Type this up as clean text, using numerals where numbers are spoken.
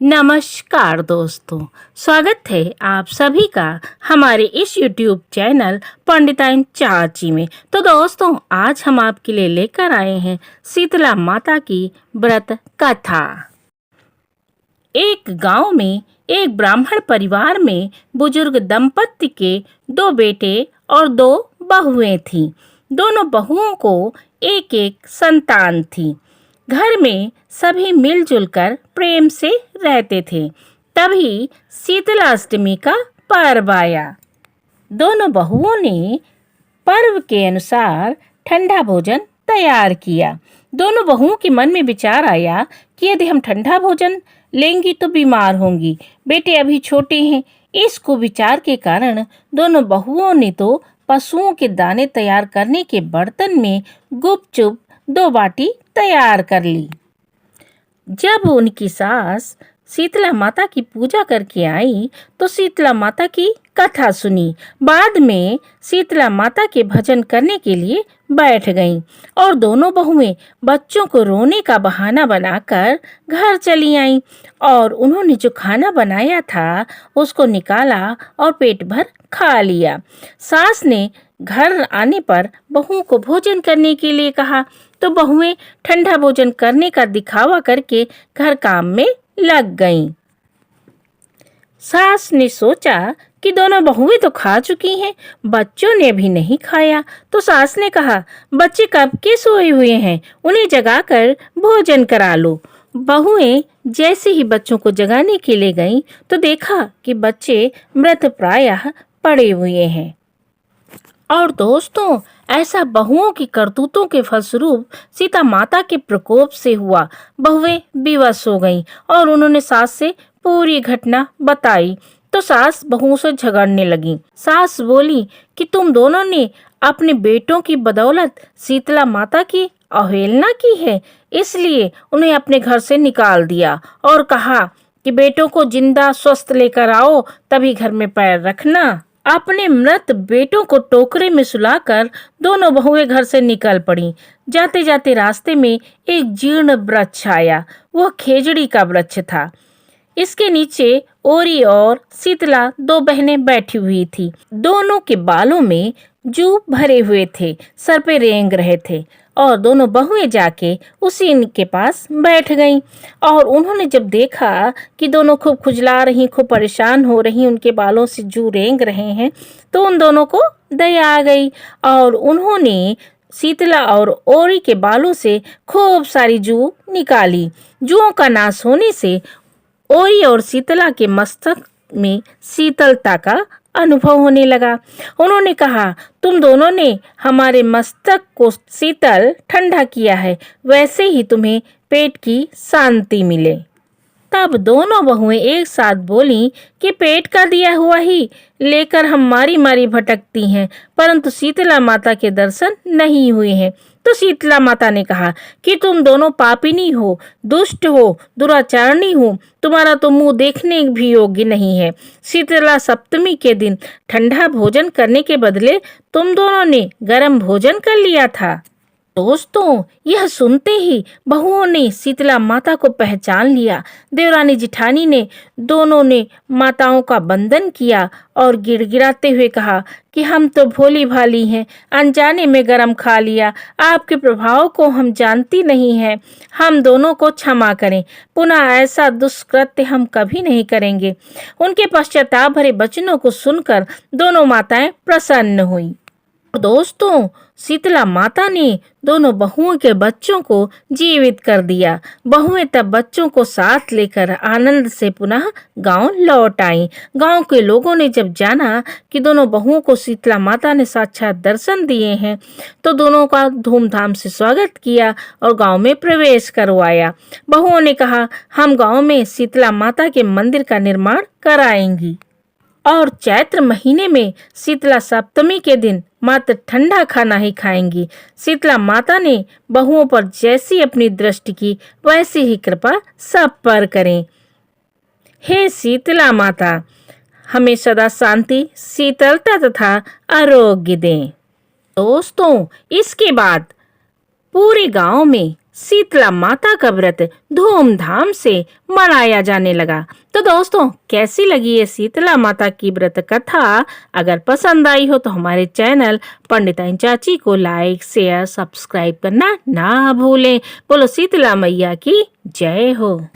नमस्कार दोस्तों, स्वागत है आप सभी का हमारे इस YouTube चैनल पंडिताइन चाची में। तो दोस्तों, आज हम आपके लिए लेकर आए हैं शीतला माता की व्रत कथा। एक गांव में एक ब्राह्मण परिवार में बुजुर्ग दंपत्ति के 2 बेटे और 2 बहुएं थीं। दोनों बहुओं को एक एक संतान थी। घर में सभी मिलजुल कर प्रेम से रहते थे। तभी शीतलाष्टमी का पर्व आया। दोनों बहुओं ने पर्व के अनुसार ठंडा भोजन तैयार किया। दोनों बहुओं के मन में विचार आया कि यदि हम ठंडा भोजन लेंगी तो बीमार होंगी। बेटे अभी छोटे हैं। इस कुविचार के कारण दोनों बहुओं ने तो पशुओं के दाने तैयार करने के बर्तन में गुपचुप 2 बाटी तैयार कर ली। जब उनकी सास शीतला माता की पूजा करके आई तो शीतला माता की कथा सुनी। बाद में शीतला माता के भजन करने के लिए बैठ गईं और दोनों बहुएं बच्चों को रोने का बहाना बनाकर घर चली आईं और उन्होंने जो खाना बनाया था उसको निकाला और पेट भर खा लिया। सास ने घर आने पर बहुओं को भोजन करने के लिए कहा तो बहुएं ठंडा भोजन करने का दिखावा करके घर काम में लग गईं। सास ने सोचा कि दोनों बहुएं तो खा चुकी हैं, बच्चों ने भी नहीं खाया। तो सास ने कहा, बच्चे कब के सोए हुए हैं, उन्हें जगाकर भोजन करा लो। बहुएं जैसे ही बच्चों को जगाने के लिए गईं तो देखा कि बच्चे मृत प्रायः पड़े हुए हैं। और दोस्तों, ऐसा बहुओं की करतूतों के फलस्वरूप सीता माता के प्रकोप से हुआ। बहुएं विवश हो गईं और उन्होंने सास से पूरी घटना बताई तो सास बहुओं से झगड़ने लगी। सास बोली कि तुम दोनों ने अपने बेटों की बदौलत शीतला माता की अवहेलना की है, इसलिए उन्हें अपने घर से निकाल दिया और कहा कि बेटों को जिंदा स्वस्थ लेकर आओ, तभी घर में पैर रखना। अपने मृत बेटों को टोकरे में सुलाकर दोनों बहुएं घर से निकल पड़ी। जाते जाते रास्ते में एक जीर्ण वृक्ष आया। वह खेजड़ी का वृक्ष था। इसके नीचे ओरी और शीतला 2 बहनें बैठी हुई थी। दोनों के बालों में जू भरे हुए थे, सर पे रेंग रहे थे और दोनों बहुएं जाके उसी के पास बैठ गईं। और उन्होंने जब देखा कि दोनों खूब खुजला रही, खूब परेशान हो रही, उनके बालों से जू रेंग रहे हैं, तो उन दोनों को दया आ गई और उन्होंने शीतला और ओरी के बालों से खूब सारी जू निकाली। जूओं का नाश होने से ओरी और शीतला के मस्तक में शीतलता का अनुभव होने लगा। उन्होंने कहा, तुम दोनों ने हमारे मस्तक को शीतल ठंडा किया है, वैसे ही तुम्हें पेट की शांति मिले। तब दोनों बहुएं एक साथ बोली कि पेट का दिया हुआ ही लेकर हम मारी मारी भटकती हैं, परंतु शीतला माता के दर्शन नहीं हुए हैं। तो शीतला माता ने कहा कि तुम दोनों पापिनी हो, दुष्ट हो, दुराचारणी हो, तुम्हारा तो मुंह देखने भी योग्य नहीं है। शीतला सप्तमी के दिन ठंडा भोजन करने के बदले तुम दोनों ने गर्म भोजन कर लिया था। दोस्तों, यह सुनते ही बहुओं ने शीतला माता को पहचान लिया। देवरानी जिठानी ने दोनों ने माताओं का वंदन किया और गिड़गिड़ाते हुए कहा कि हम तो भोली भाली हैं, अनजाने में गरम खा लिया, आपके प्रभाव को हम जानती नहीं हैं, हम दोनों को क्षमा करें, पुनः ऐसा दुष्कृत्य हम कभी नहीं करेंगे। उनके पश्चाताप भरे वचनों को सुनकर दोनों माताएं प्रसन्न हुई। दोस्तों, शीतला माता ने दोनों बहुओं के बच्चों को जीवित कर दिया। बहुएं तब बच्चों को साथ लेकर आनंद से पुनः गांव लौट आईं। गांव के लोगों ने जब जाना कि दोनों बहुओं को शीतला माता ने साक्षात दर्शन दिए हैं तो दोनों का धूमधाम से स्वागत किया और गांव में प्रवेश करवाया। बहुओं ने कहा, हम गांव में शीतला माता के मंदिर का निर्माण कराएंगी और चैत्र महीने में शीतला सप्तमी के दिन मात्र ठंडा खाना ही खाएंगी। शीतला माता ने बहुओं पर जैसी अपनी दृष्टि की वैसी ही कृपा सब पर करें। हे शीतला माता, हमें सदा शांति, शीतलता तथा आरोग्य दें। दोस्तों, इसके बाद पूरे गांव में शीतला माता का व्रत धूमधाम से मनाया जाने लगा। तो दोस्तों, कैसी लगी ये शीतला माता की व्रत कथा? अगर पसंद आई हो तो हमारे चैनल पंडिताइन चाची को लाइक, शेयर, सब्सक्राइब करना ना भूलें। बोलो शीतला मैया की जय हो।